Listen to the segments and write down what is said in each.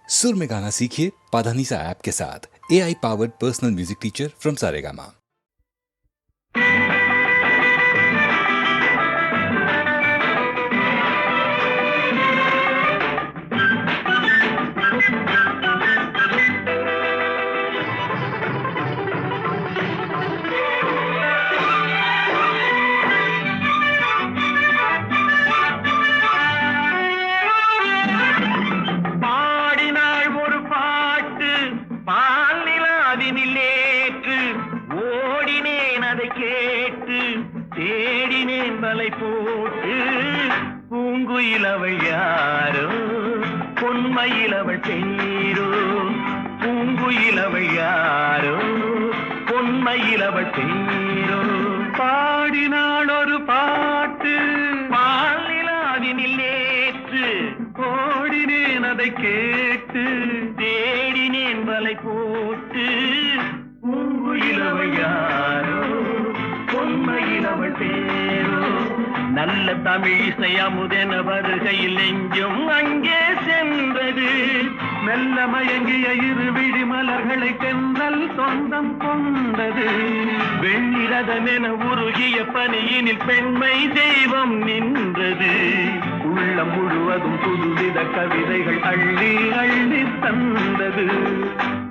सुर में गाना सीखिए पाधानीसा ऐप के साथ। AI powered personal music teacher from Saregama. தேடினேன் வலை போட்டு பூங்குயிலவள் யாரோ பொன்மயிலவள் பேரோ பூங்குயிலவள் யாரோ பொன்மயிலவள் பேரோ பாடினாள் ஒரு பாட்டு பாலிலாவினில் நேற்று ஓடினேன் அதை கேட்டு தேடினேன் வலை போட்டு பூங்குயிலவள் யாரோ பொன்மயிலவள் பேரோ நல்ல தமிழிசை அமுதென வருகையில் நெஞ்சும் அங்கே சென்றது மெல்ல மயங்கிய இரு விழி மலர்களை தென்றல் சொந்தம் கொண்டது வெண்ணிரதமென உருகிய பனியினில் பெண்மை தெய்வம் நின்றது உள்ளம் முழுவதும் புதுவித கவிதைகள் அள்ளி அள்ளி தந்தது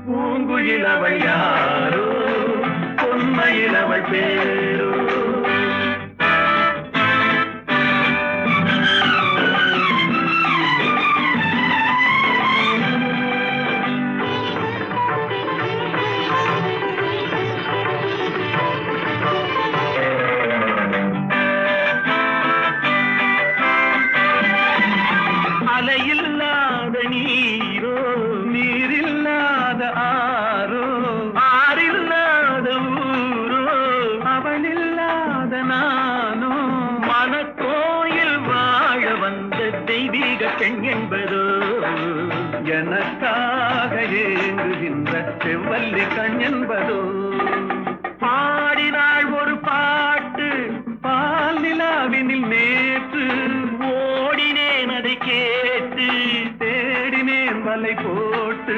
பூங்குயிலவள் யாரோ பொன்மயிலவள் பேரோ அலையில்லாத நீரோ நீரில்லாத ஆரோ ஆறில்லாத ஊரோ அவளில்லாத நானோ மனக்கோயில் வாழ வந்த தெய்வீக பெண் என்பதோ எனக்காக ஏங்குகின்ற செவ்வல்லி கண் என்பதோ பாடினாள் ஒரு பாட்டு பால் நிலாவினில் நேற்று ஓடினேன் அதை கேட்டு தேடினேன் வலை போட்டு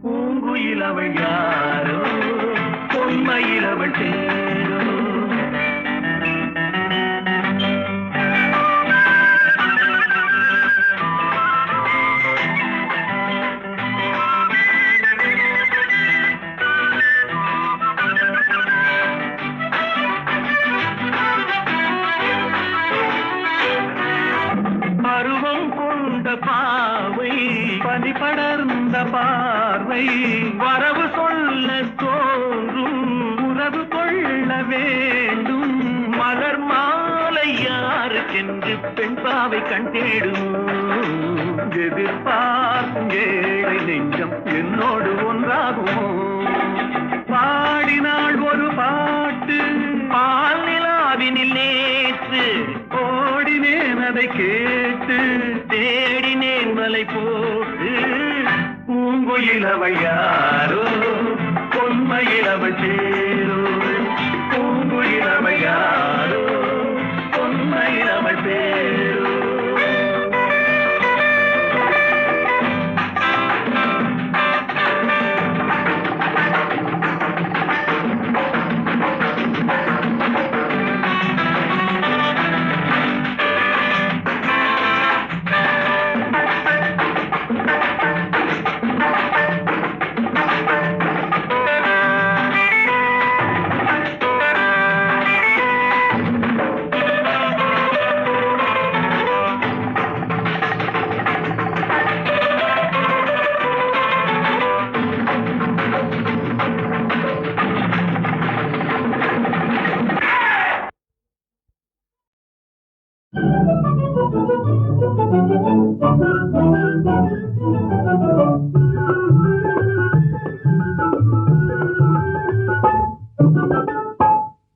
பூங்குயிலவள் யாரோ பொன்மயிலவள் பேரோ பருவம் கொண்ட பாவை பனி படர்ந்த பார்வை வரவு சொல்ல தோன்றும் உறவு கொள்ள வேண்டும் மலர் மாலை யாருக்கென்று பெண் பாவை கண் தேடும் எதிர்பார்க்கும் ஏழை நெஞ்சம் என்னோடு ஒன்றாகுமோ பாடினாள் ஒரு பாட்டு பால் நிலாவினில் நேற்று ஓடினேன் அதை கேட்டு தேடினேன் வலை போட்டு பூங்குயிலவள் யாரோ பொன்மயிலவள் பேரோ பூங்குயிலவள் யாரோ பொன்மயிலவள் பேரோ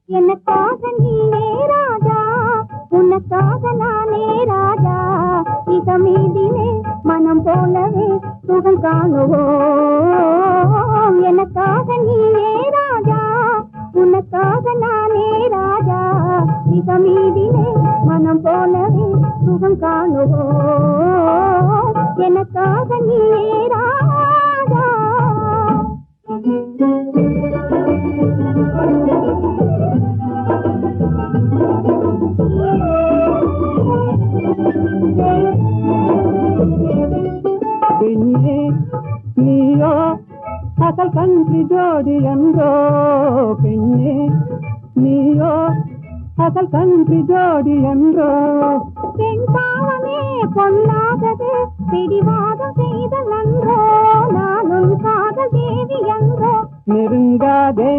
எனக்காக நீனே ராஜா உனக்காக நானே ராஜா இதமீதிலே மனம் போலவே சுகம் காணுவோம் எனக்காக நீனே ராஜா உனக்காக நானே ராஜா இதமீதிலே மனம் போலவே சுகம் காணுவோம் எனக்காக நீயே ராஜா. பெண்ணே நீயோ அசல் கன்றி ஜோடி என்றோ, பெண்ணே நீயோ அசல் கன்றி ஜோடி என்றோ. பெண் பாவமே பொல்லாதது, பிடிவாதம் செய்தல் அன்றோ, நானும் காதல் தேவி என்றோ. நெருங்காதே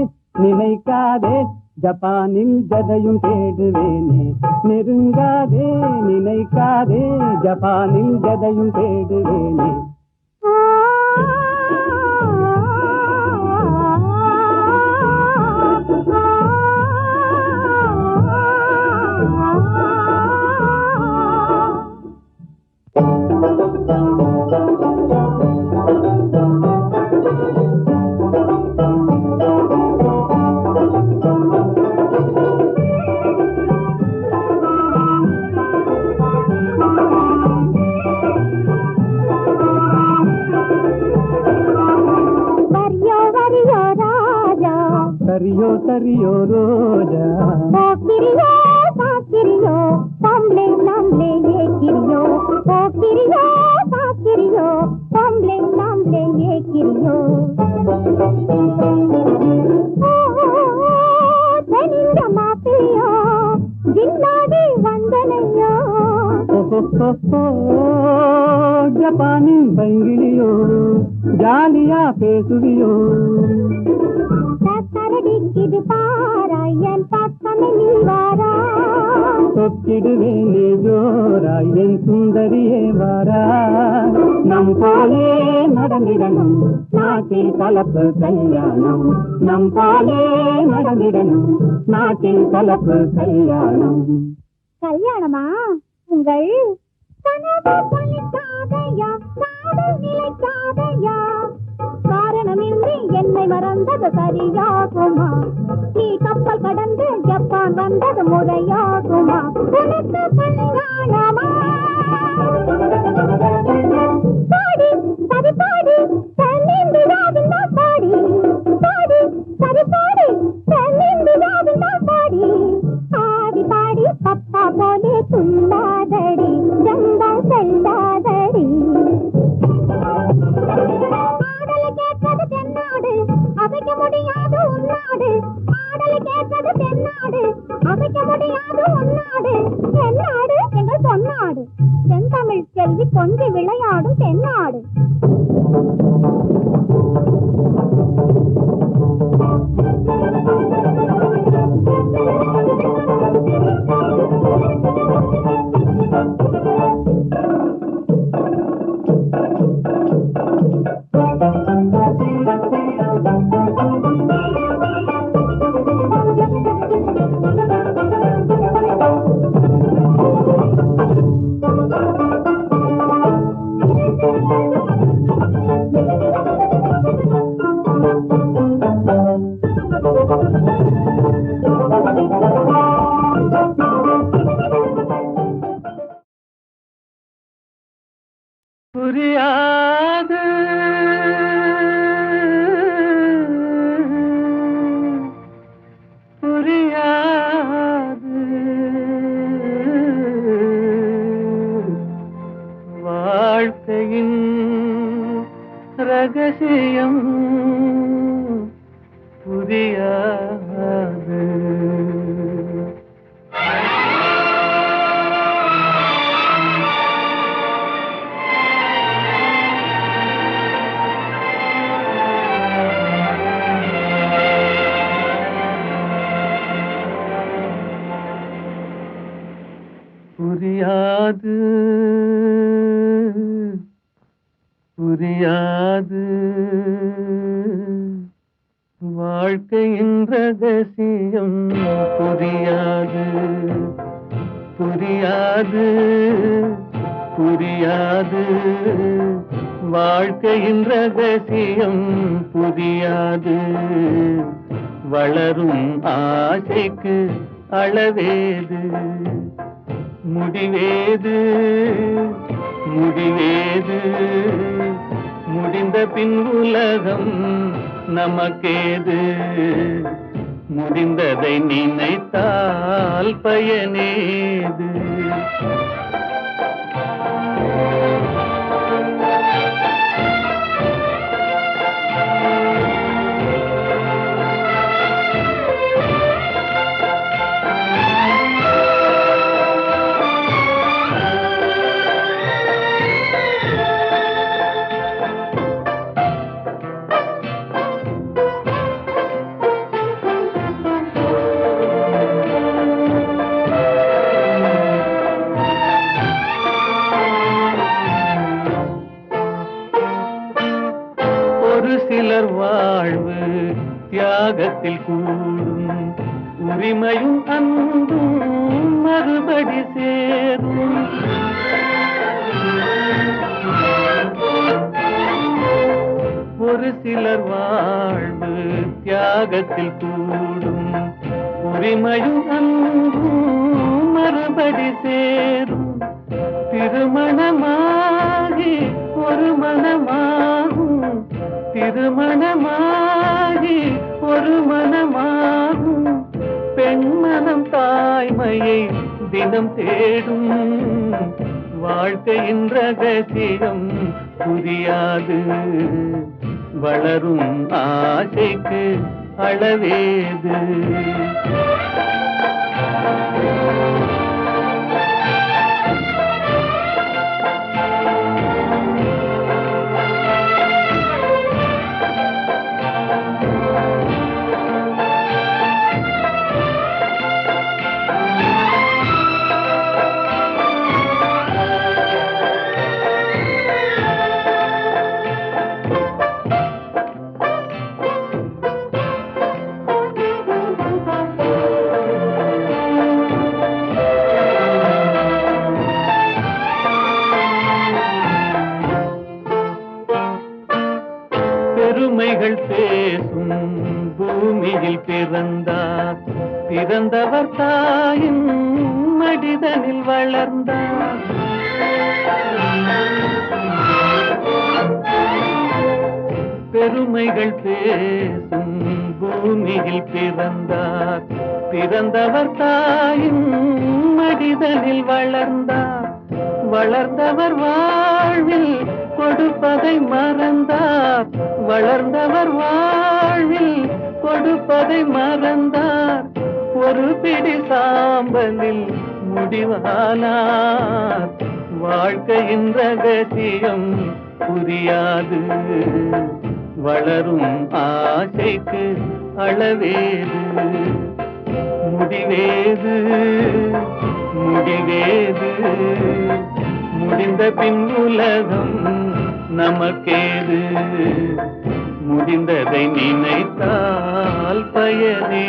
நினைக்காதே ஜப்பானில் ஜதையும் தேடுவேனே. நெருங்காதே நினைக்காதே ஜப்பானில் ஜதையும் தேடுவேனே. சரியோ சரியோ ரோஜா, போக்கிரியோ சாக்கிரியோ, பொம்பளை நாம்ளே ஏக்கிரியோ. போக்கிரியோ சாக்கிரியோ, பொம்பளை நாம்ளே ஏக்கிரியோ. தெனிந்த மாப்பிளையோ, ஜின்னாடி வந்தனையோ. ஜப்பானின் பைங்கிலியோ, ஜாலியா பேசுவியோ. இது பாராயன் பக்கமே நீ வாரா. தொக்கிடுவேனே ஜோராய் என் சுந்தரியே வாரா. நம் போலே நடந்திடணும் நாட்டில் கலப்பு கல்யாணம். நம் போலே நடந்திடணும் நாட்டில் கலப்பு கல்யாணம். கல்யாணமா? உங்கள் கனவு பலிக்காதையா, காதல் நிலைக்காதையா. காரணமின்றி என்னை மறந்தது சரியாகுமா? நீ கப்பல் கடந்து ஜப்பான் வந்தது முறையாகுமா? உனக்கு கல்யாணமா? பாடி சரி பாடி தென்னிந்தியாவின் பாடி, பாடி சரி பாடி தென்னிந்தியாவின் பாடி. ஆடி பாடி பப்பா போலே துள்ளாதடி, ஜம்பா செல்லாதடி. ஆடலை கேட்பது தென்னாடு, அசைக்க முடியாது உன்னாடு. ஆடலை கேட்பது தென்னாடு, அசைக்க முடியாது உன்னாடு. தென்னாடு எங்கள் பொன்னாடு, தென்தமிழ் செல்வி கொஞ்சி விளையாடும் தென்னாடு. புரியாது புரியாது வாழ்க்கையின் ரகசியம் புரியாது. புரியாது புரியாது வாழ்க்கையின் ரகசியம் புரியாது. புரியாது புரியாது வாழ்க்கையின் ரகசியம் புரியாது. வளரும் ஆசைக்கு அளவேது, முடிவேது முடிவேது முடிந்த பின் உலகம் நமக்கேது முடிந்ததை நினைத்தால் பயனேது சிலர் வாழ்வு தியாகத்தில் கூடும் உரிமையும் அன்பும் மறுபடி சேரும் ஒரு சிலர் வாழ்வு தியாகத்தில் கூடும் உரிமையும் அன்பும் மறுபடி சேரும் திருமணமாகி ஒரு மனமாகும் திருமணமாகி ஒரு மனமாகும் பெண்மனம் தாய்மையை தினம் தேடும் வாழ்க்கையின் ரகசியம் புரியாது வளரும் ஆசைக்கு அளவேது பெருமைகள் பேசும் பூமியில் பிறந்தார் பிறந்தவர் தாயின் மடிதனில் வளர்ந்தார் பெருமைகள் பேசும் பூமியில் பிறந்தார் பிறந்தவர் தாயின் மடிதனில் வளர்ந்தார் வளர்ந்தவர் வாழ்வில் கொடுப்பதை மறந்தார் வளர்ந்தவர் வாழ்வில் கொடுப்பதை மறந்தார் ஒரு பிடி சாம்பலில் முடிவானார் வாழ்க்கையின் ரகசியம் புரியாது வளரும் ஆசைக்கு அளவேது முடிவேது முடிவேது முடிந்த பின் உலகம் நமக்கேது முடிந்ததை நினைத்தால் பயனேது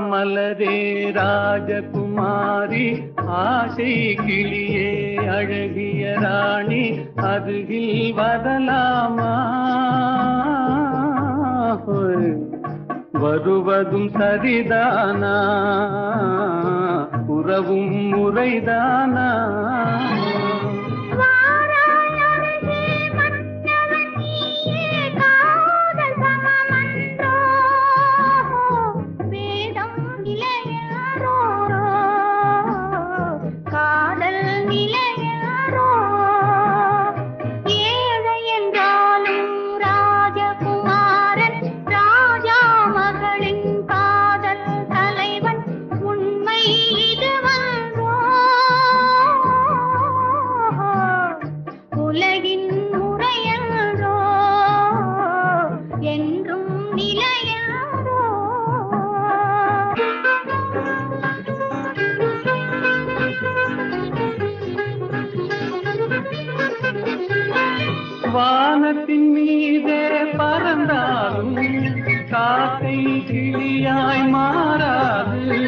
மலரே ராஜகுமாரி ஆசை கிளியே அழகிய ராணி அருகில் வரலாமா வருவதும் சரிதானா உறவும் முறைதானா கொடியாய் மாறாது,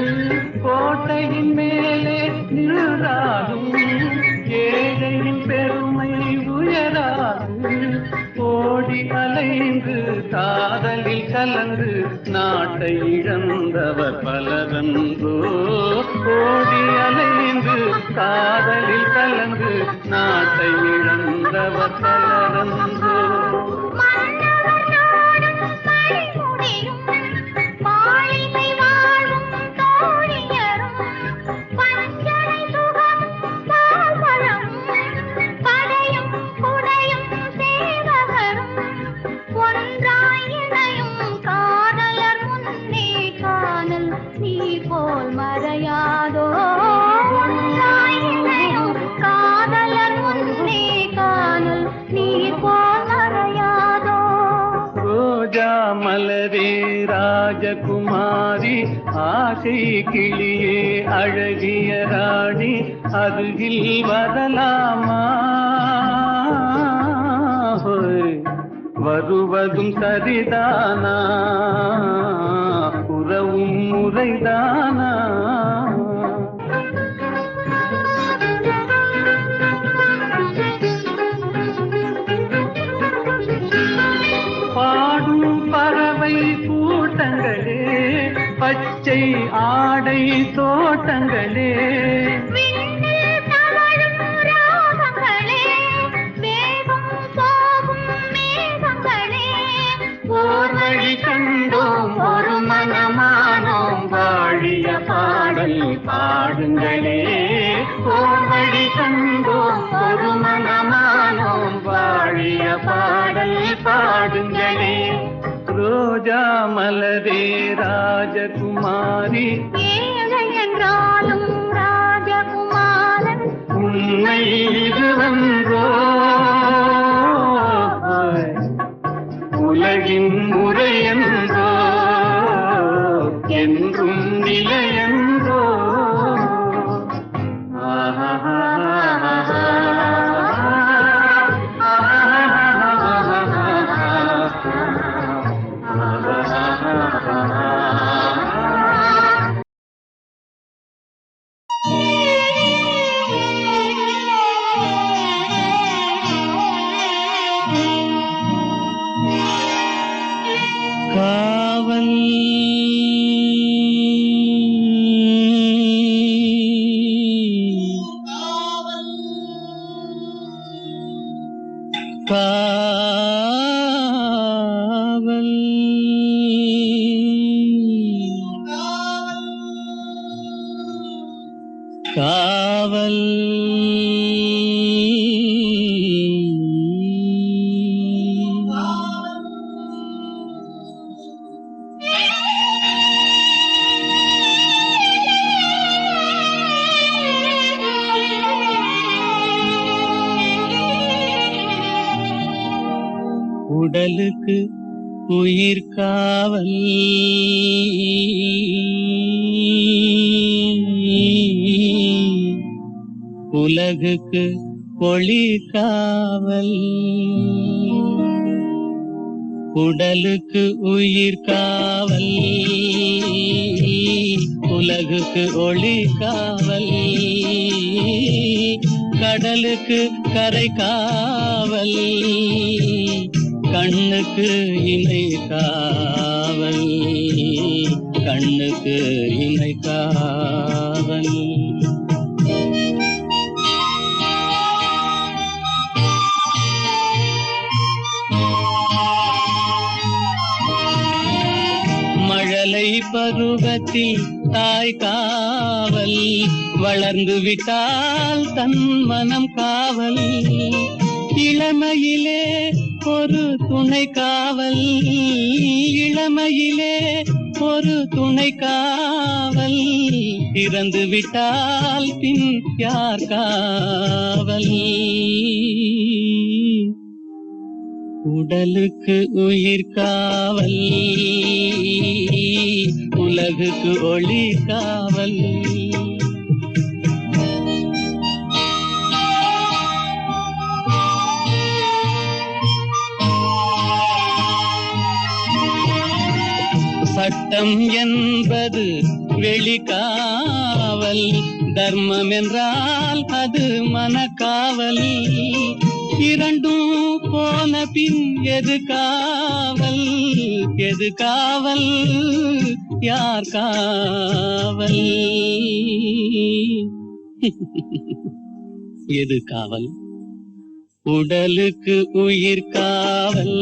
கோட்டையின் மேலே நின்றாலும் ஏழையின் பெருமை உயராது. ஓடி அலைந்து காதலில் கலந்து நாட்டை இழந்தவர் பலரன்றோ. ஓடி அலைந்து காதலில் கலந்து நாட்டை இழந்தவர் பலரன்றோ. மலரே ராஜகுமாரி, ஆசை கிளியே அழகிய ராணி, அருகில் வரலாமா? வருவதும் சரிதானா, உறவும் முறைதானா? பாடும் பறவை கூட்டங்களே, பச்சை ஆடை தோட்டங்களே, ஓர் வழி கண்டோம் ஒரு மனமானோம், வாழிய பாடல் பாடுங்களே. ஓர் வழி கண்டோம் ஒரு மனமானோம், வாழிய பாடல் பாடுங்களே. ரோஜா மலரே ராஜகுமாரி, ஏழை என்றாலும் ராஜகுமாரன், உண்மை இதுவன்றோ? உலகின் முறையன்றோ, என்றும் நிலையன்றோ? காவல் காவல் காவல் உடலுக்கு உயிர் காவல், உலகுக்கு ஒளி காவல். உடலுக்கு உயிர் காவல், உலகுக்கு ஒளி காவல். கடலுக்கு கரை காவல், கண்ணுக்கு இணை காவல், கண்ணுக்கு இணை காவல். மழலை பருவத்தில் தாய் காவல், வளர்ந்து விட்டால் தன் மனம் காவல். இளமையிலே ஒரு துணை காவல், இளமையிலே ஒரு துணை காவல். இறந்து விட்டால் பின் யார் காவல்? உடலுக்கு உயிர் காவல், உலகுக்கு ஒளி காவல். சட்டம் என்பது வெளிக்காவல், தர்மம் என்றால் அது மனக்காவல். இரண்டும் போன பின் எது காவல்? எது காவல்? யார் காவல்? எது காவல்? உடலுக்கு உயிர் காவல்,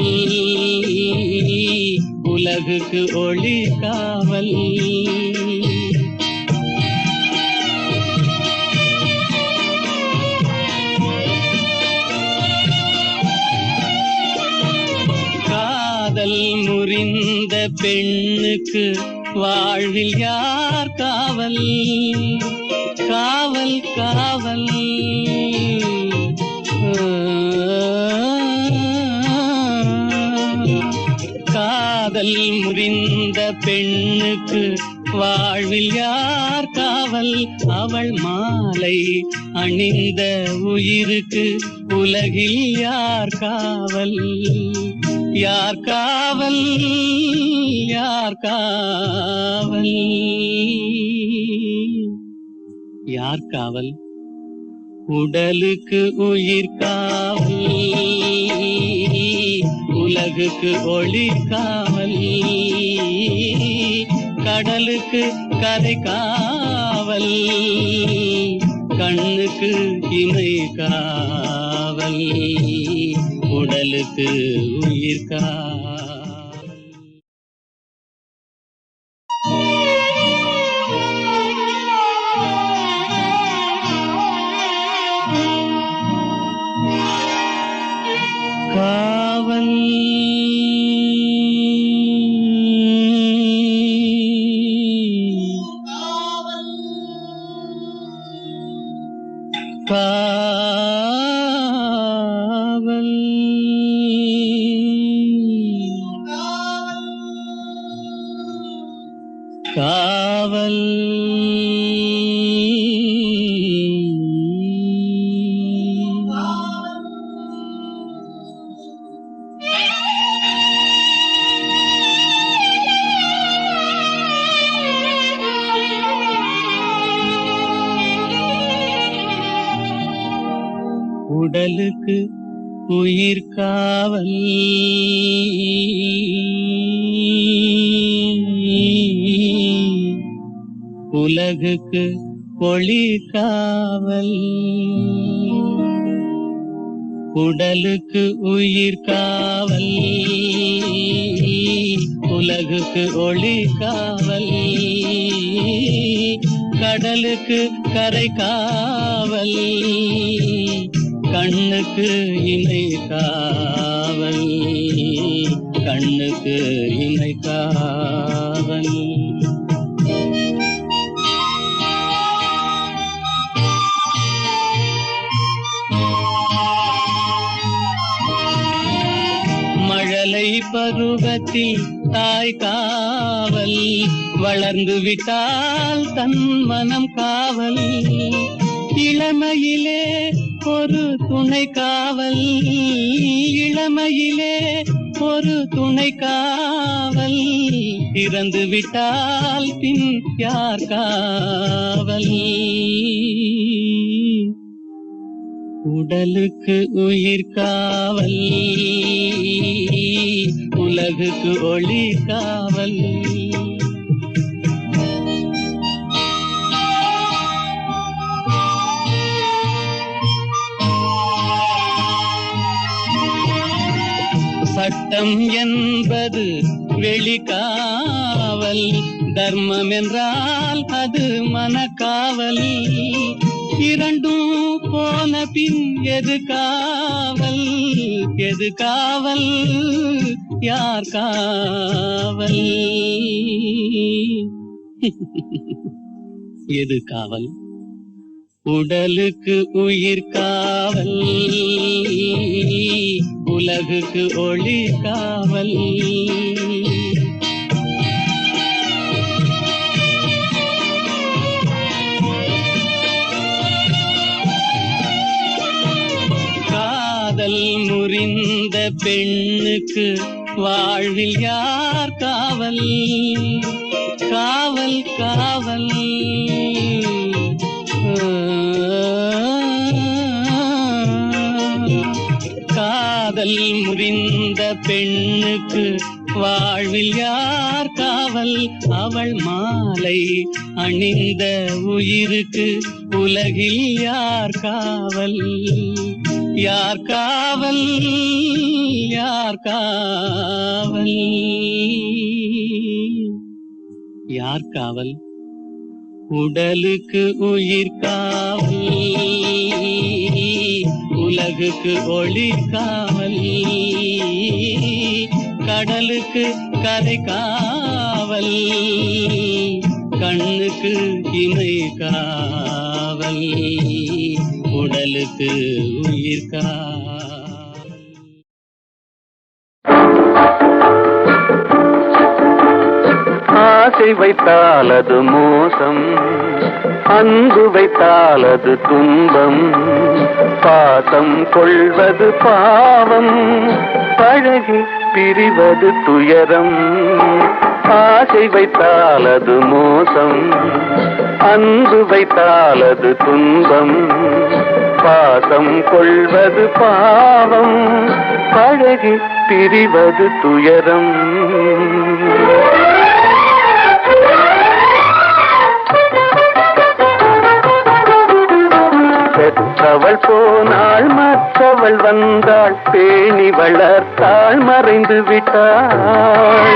உலகுக்கு ஒளி காவல். காதல் முறிந்த பெண்ணுக்கு வாழ்வில் யார் காவல்? காவல் காவல். காதல் முறிந்த பெண்ணுக்கு வாழ்வில் யார் காவல்? அவள் மாலை அணிந்த உயிருக்கு உலகில் யார் காவல்? யார் காவல்? யார் காவல்? யார் காவல்? உடலுக்கு உயிர் காவல், உலகுக்கு ஒளி காவல். கடலுக்கு கரை காவல், கண்ணுக்கு இமை காவல், உடலுக்கு உயிர் காவல். காவல் காவல் காவல் உடலுக்கு உயிர் காவல், உலகுக்கு ஒளி காவல். உடலுக்கு உயிர் காவல், உலகுக்கு ஒளி காவல். கடலுக்கு கரை காவல், கண்ணுக்கு இமை காவல், கண்ணுக்கு இமை காவல். மழலை பருவத்தில் தாய் காவல், வளர்ந்து விட்டால் தன் மனம் காவல். இளமையிலே ஒரு துணை காவல், இளமையிலே ஒரு துணை காவல். இறந்து விட்டால் பின் யார் காவல்? உடலுக்கு உயிர் காவல், உலகுக்கு ஒளி காவல். சட்டம் என்பது வெளிக்காவல், தர்மம் என்றால் அது மனக்காவல். இரண்டும் போன பின் எது காவல்? எது காவல்? யார் காவல்? எது காவல்? உடலுக்கு உயிர் காவல், உலகுக்கு ஒளி காவல். காதல் முறிந்த பெண்ணுக்கு வாழ்வில் யார் காவல் காவல் காவல் காதல் முறிந்த பெண்ணுக்கு வாழ்வில் யார் காவல் அவள் மாலை அணிந்த உயிருக்கு உலகில் யார் காவல் யார் காவல் யார் காவல் யார் காவல் உடலுக்கு உயிர் காவல் உலகுக்கு ஒளி காவல் கடலுக்கு கரை காவல் கண்ணுக்கு இமை காவல் உடலுக்கு உயிர் காவல். ஆசை வைத்தால் அது மோசம், அன்பு வைத்தால் அது துன்பம், பாசம் கொள்வது பாவம், பழகி பிரிவது துயரம். ஆசை வைத்தால் அது மோசம், அன்பு வைத்தால் அது துன்பம், பாசம் கொள்வது பாவம், பழகி பிரிவது துயரம். பெற்றவள் போனாள் மற்றவள் வந்தாள், பேணி வளர்த்தாள் மறைந்து விட்டாள்.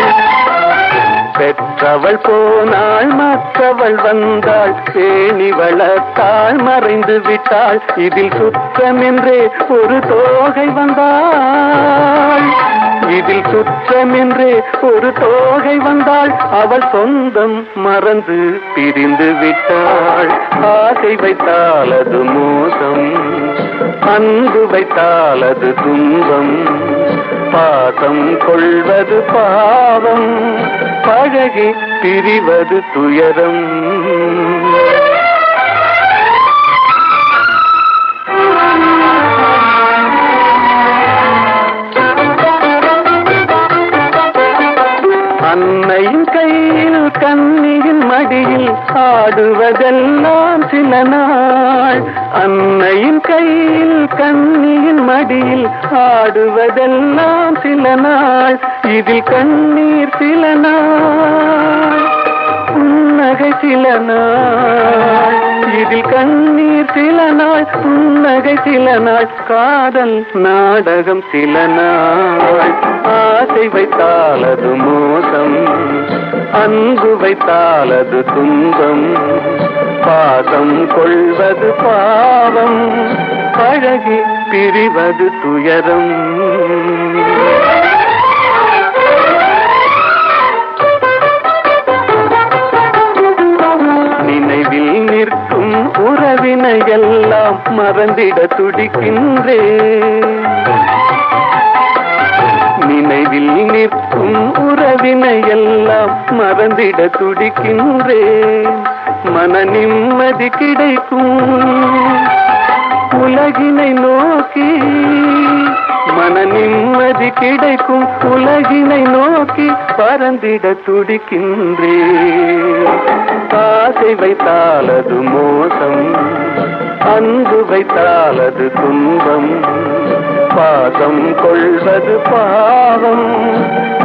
பெற்றவள் போனாள் மற்றவள் வந்தாள், பேணி வளர்த்தாள் மறைந்து விட்டாள். இதில் சுற்றமென்றே ஒரு தோகை வந்தாள், இதில் சுற்றமென்றே ஒரு தோகை வந்தாள். அவள் சொந்தம் மறந்து பிரிந்து விட்டாள். ஆசை வைத்தால் அது மோசம், அன்பு வைத்தால் அது துன்பம், பாசம் கொள்வது பாவம், பழகி பிரிவது துயரம். அன்னையின் கையில் கண்ணியின் மடியில் ஆடுவதெல்லாம் சில நாள். அன்னையின் கையில் கண்ணியின் மடியில் ஆடுவதெல்லாம் சில நாள். இதில் கண்ணீர் சில நாள், புன்னகை சில நாள். இதில் கண்ணீர் சில நாள், புன்னகை சில நாள், காதல் நாடகம் சில நாள். ஆசை வைத்தால் அது மோசம், அன்பு வைத்தால் அது துன்பம், பாசம் கொள்வது பாவம், பழகி பிரிவது துயரம். நினைவில் நிற்கும் உறவினையெல்லாம் மறந்திட துடிக்கின்றேன். நினைவில் நிற்கும் உறவினையெல்லாம் மறந்திட துடிக்கின்றேன். மன நிம்மதி கிடைக்கும் உலகினை நோக்கி, மன நிம்மதி கிடைக்கும் உலகினை நோக்கி பறந்திட துடிக்கின்றேன். ஆசை வைத்தால் அது மோசம், அன்பு வைத்தால் அது துன்பம், பாசம் கொள்வது பாவம்,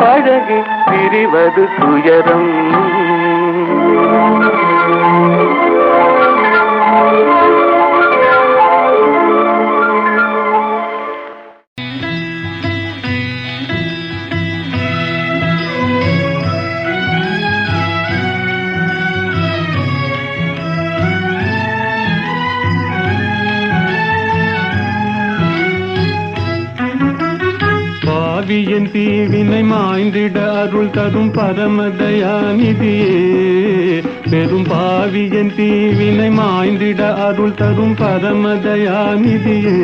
பழகி பிரிவது துயரம். பாவியின் தீவினை மாய்ந்திட அருள் தரும் பரமதயாநிதியே. பெரும் பாவியின் தீவினை மாய்ந்திட அருள் தரும் பரமதயாநிதியே.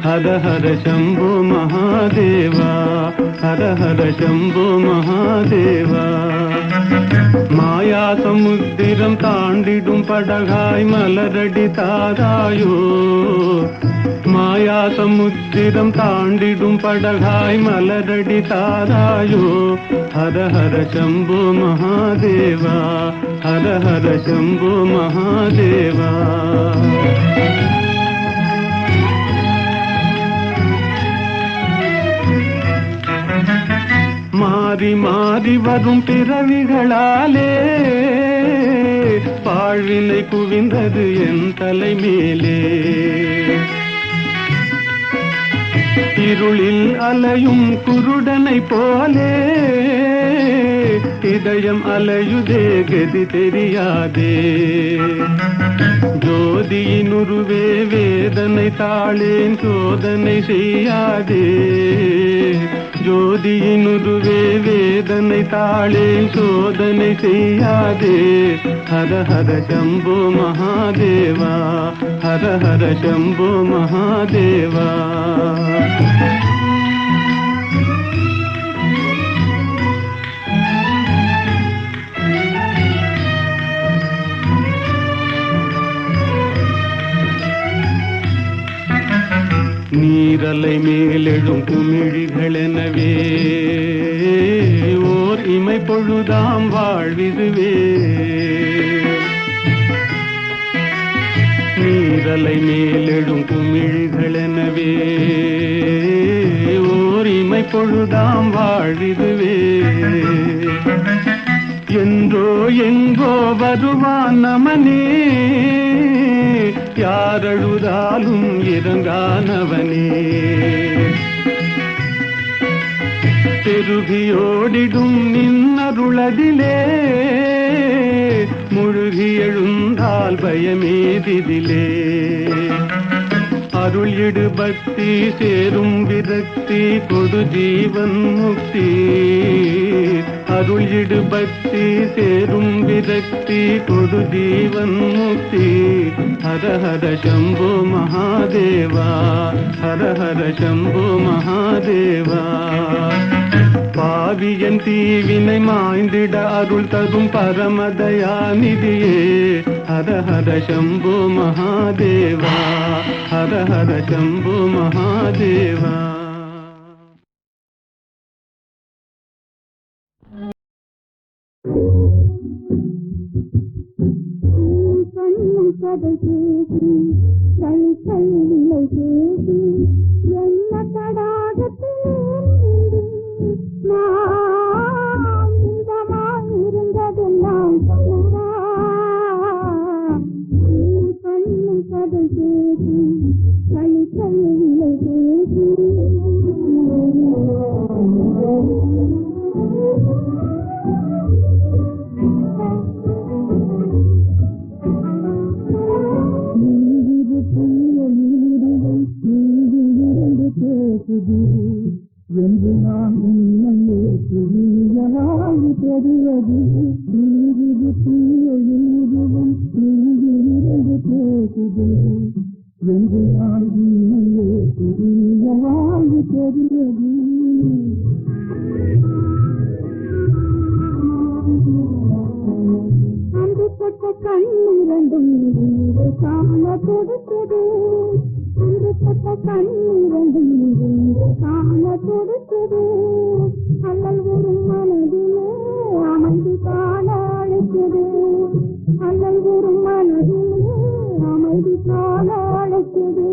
హర హర శంభో మహాదేవా హర హర శంభో మహాదేవా மாயா சமுத்திரம் தாண்டிடும் படகாய் மலரடி தாராயோ மாயா சமுத்திரம் தாண்டிடும் படகாய் மலரடி தாராயோ ஹர ஹர சம்போ மகாதேவா ஹர ஹர சம்போ மகாதேவா மாறி மாறி வரும் பிறவிகளாலே வாழ்வினை குவிந்தது என் தலை மேலே இருளில் அலையும் குருடனை போலே இதயம் அலையுதே கதி தெரியாதே ஜோதியினுருவே வேதனை தாளேன் சோதனை செய்யாதே ஜோதியினுருவே வேதனை தாளேன் சோதனை செய்யாதே ஹர ஹர சம்போ மகாதேவா ஹர ஹர சம்போ மகாதேவா நீரலை மேலெழும் குமிழிகளெனவே ஓர் இமை பொழுதாம் வாழ்விதுவே நீரலை மேலெழும் குமிழிகளெனவே ஓர் இமை பொழுதாம் வாழ்விதுவே என்றோ எங்கோ வருவான் நமனே யாரழுதாலும் இறங்கானவனே பெருகியோடிடும் நின்னருளதிலே முழுகி எழுந்தால் பயமேதிதிலே அருள் இடு பக்தி சேரும் விரக்தி கொடு ஜீவன் முக்தி அருள் இடு பக்தி சேரும் விரக்தி கொடு ஜீவன் முக்தி ஹர ஹர சம்போ மகாதேவா ஹர ஹர சம்போ மகாதேவா பாவியன் தீவினை மாய்ந்திட அருள் தரும் பரமதயாநிதியே ஹர ஹர சம்போ மகாதேவா ஹர ஹர சம்போ மகாதேவா கதை கேட்டு கை கையில்லை கேட்டு என்ன தடாகத்தில் இருந்ததெல்லாம் கண்ணும் கதை கேட்டு கை கையில்லை கேட்டு என்று நான் உண்மையே புரியலாகி தெரிவது தீவிரி தீயெழுதுவும் தீவிரிரது பேசுது என்று நான் உண்மையே புரியலாகி தெரிவது அன்புப்பட்ட கண்ணிரண்டும் காண கொடுத்தது அன்புப்பட்ட கண்ணிரண்டும் காண கொடுத்தது அல்லல் ஒரு மனதிலே அமைதி காண அழைத்தது அல்லல் ஒரு மனதிலே அமைதி காண அழைத்தது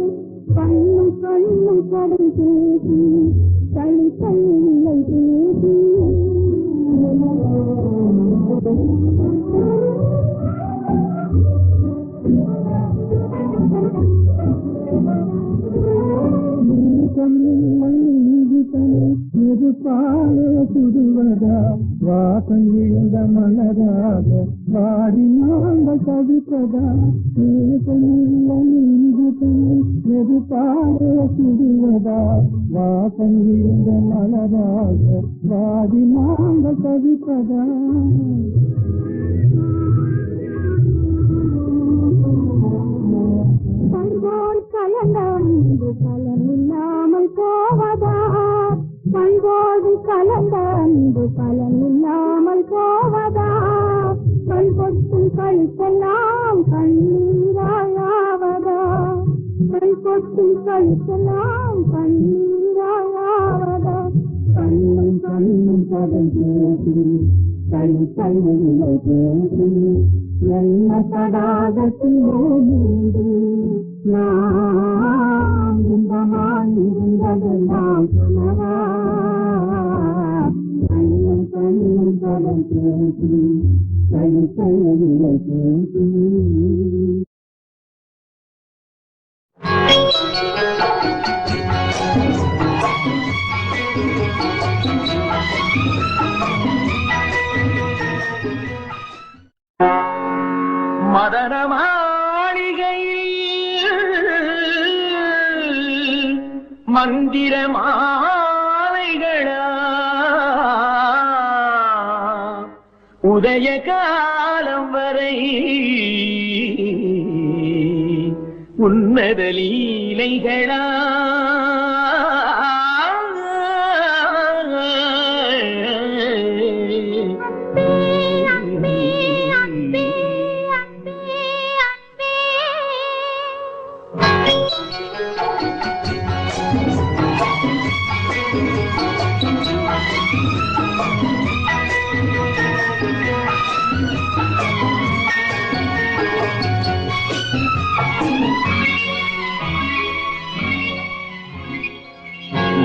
கண்ணும் கண்ணும் கடை பேசி தனி கையில்லை பேசி பாலே சுடுவதா வாசம் இழந்த மலராக வாடி நாங்கள் தவிப்பதா எது பாலே சுடுவதா வாசம் இழந்த மலராக வாடி நாங்கள் தவிப்பதா கலந்த கலந்து கழித்தெல்லாம் கண்ணீராயாவதா கை கொட்டி கழித்தெல்லாம் கண்ணீராயாவதா கண்ணும் கண்ணும் கதை பேசி கை கையில்லை பேசி என்ன தடாகத்திலே நான் இன்பமாய் இருந்ததெல்லாம் சொன்னவா கண்ணும் கண்ணும் கதை பேசி கை கையில்லை பேசி மதன மாளிகையில் மந்திர மாலைகளா உதய காலம் வரை உன்னத லீலைகளா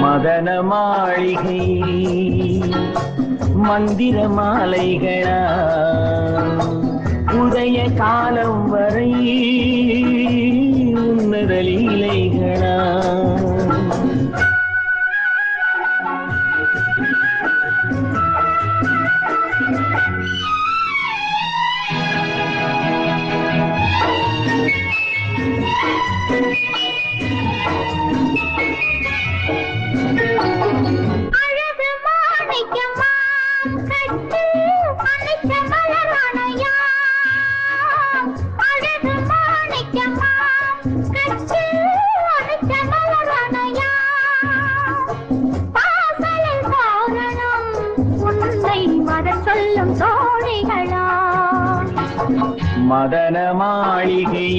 மதன மாளிகை மந்திர மாலைகளா உதய காலம் வரை உன்னத லீலைகளா மதன மாளிகை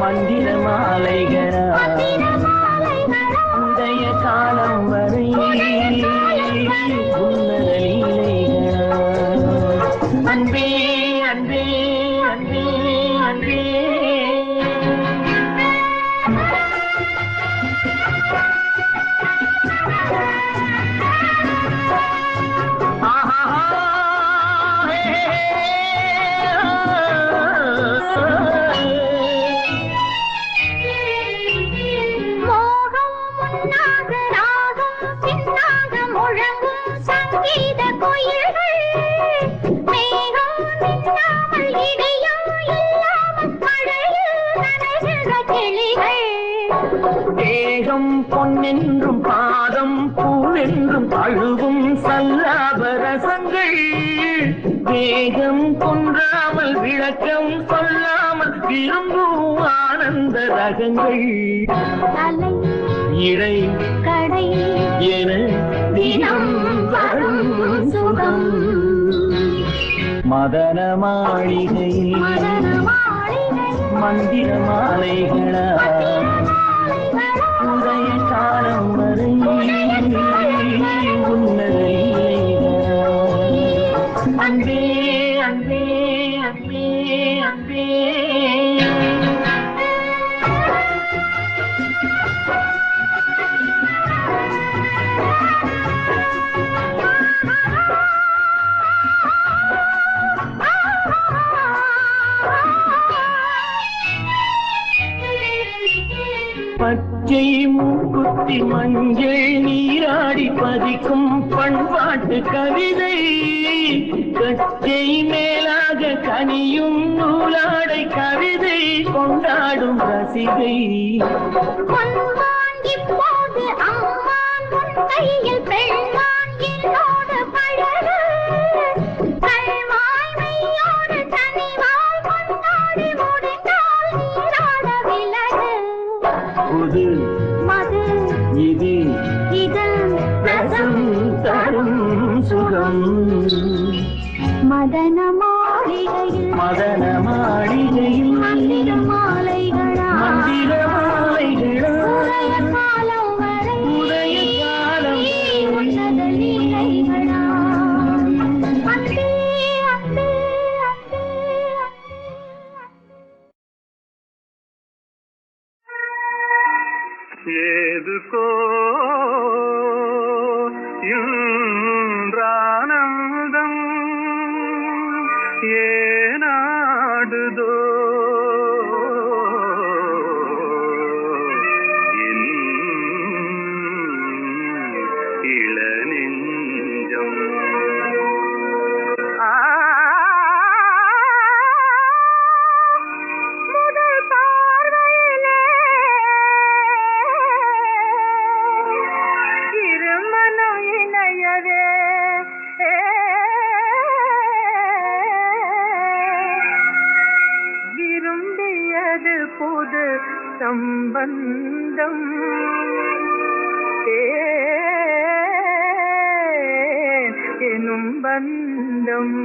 மந்திர மாலைகளா உதய காலம் வரை உன்னத லீலைகளா அன்பே அன்பே அன்பே அன்பே தேகம் பொன்னென்றும் பாதம் பூவென்றும் தழுவும் சல்லாபரசங்கள் வேகம் கொன்றாமல் விளக்கம் சொல்லாமல் விரும்பும் ஆனந்த ரகங்கள் இடை கடை என தினம் வரும் சுகம் மதன மாளிகை மந்திர மாலைகளா உதய காலம் வரை உன்னத லீலைகளா அன்பே அன்பே அன்பே அன்பே பச்சை மூக்குத்தி மஞ்சள் நீராடி பதிக்கும் பண்பாட்டு கவிதை கச்சை மேலாக கனியும் நூலாடை கவிதை கொண்டாடும் ரசிகை கையில் பெண்மான் என்னோடு பழகு கல்வாய்மையோடு தனிவாய் கொண்டாடி முடிந்தால் நீராட விலகு புது மது இது இது ரசம் தரும் சுகம் மதன மாளிகை மதன மாளிகையில் மந்திர மாலைகளா மந்திர மாலைகளா உதய காலம் வரை உதய காலம் உன்னத லீலைகளா அன்பே அன்பே அன்பே ஏதுக்கோ இன்றானந்தம் ஏனாடுதோ என் இளநெஞ்சம் முதல் பார்வையிலே இருமனம் இணையவே விரும்பியது புது சம்பந்தம் எனும் பந்தம்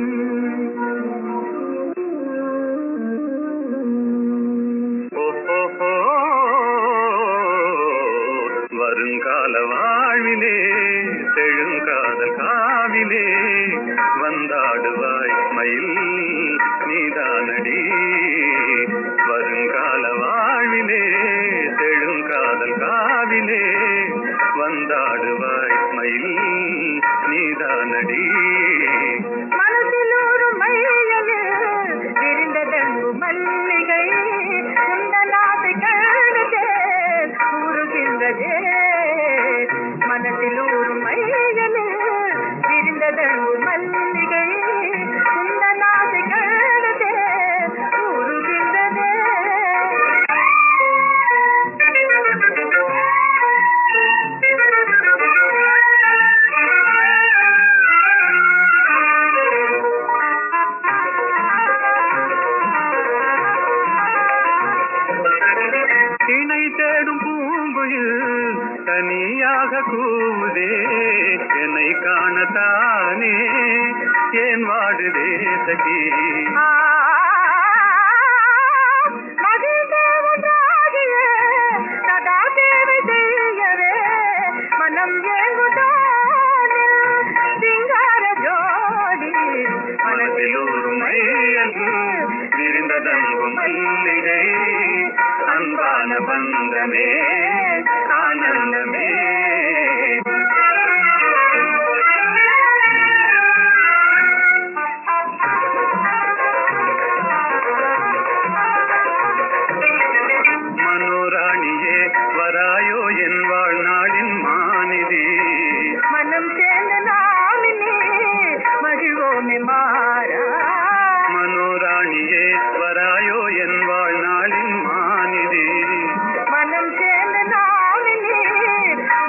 ஓஹோ வருங்கால வாழ்விலே செழுங்காதல் காவிலே வந்தாடுவாய் மயில் நீதானடி வருங்கால வாழ்விலே செழுங்காதல் காவிலே வந்தாடுவாய் மயில் நீதானடி மனதில் ஒரு மையலே விரிந்ததெங்கு மல்லிகை உந்தனாசை கழுதே கூறுகின்றதே மனதில் ஒரு மையலே விரிந்ததெங்கு மல்லிகை உந்தனாசை கழுதே கூறுகின்றதே இணை தேடும் பூங்குயில் தனியாக கூவுதே என்னை காணத்தானே ஏன் வாடுதே சகி சதா தேவை செய்யவே மனம் ஏங்குதானே சிங்கார ஜோடி மனதில் ஒரு மையல் விரிந்ததங்கும் மல்லிகை அன்பான பந்தமே ஆனந்தமே மனோராணியே வராயோ என் வாழ்நாளின் மாநிதி மனம் சேர்ந்த நாமினே மகிழ்வோமே மாறா மனோராணியே வராயோ என் வாழ்நாளின் மாநிதி மனம் சேர்ந்த நாமினே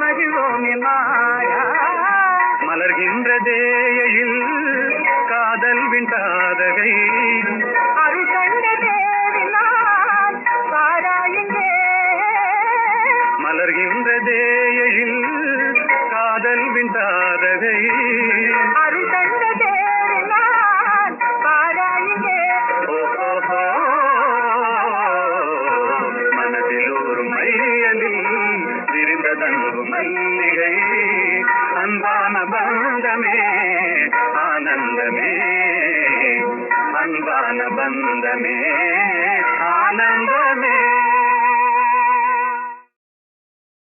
மகிழ்வோமே மாறா மலர்கின்றதேயில் காதல் விண்டாதகை அருள் கண்ட தேவினான் பாராயுங்கே மலர்கின்றதேயில் காதல் விண்டாதகை அருள் கண்ட தேவினான் பாராயுங்கே ஓஹோ மனதில் ஒரு மையலில் விரிந்ததங்கு மல்லிகை அன்பான பந்தமே ஆனந்தமே அன்பான பந்தமே ஆனந்தமே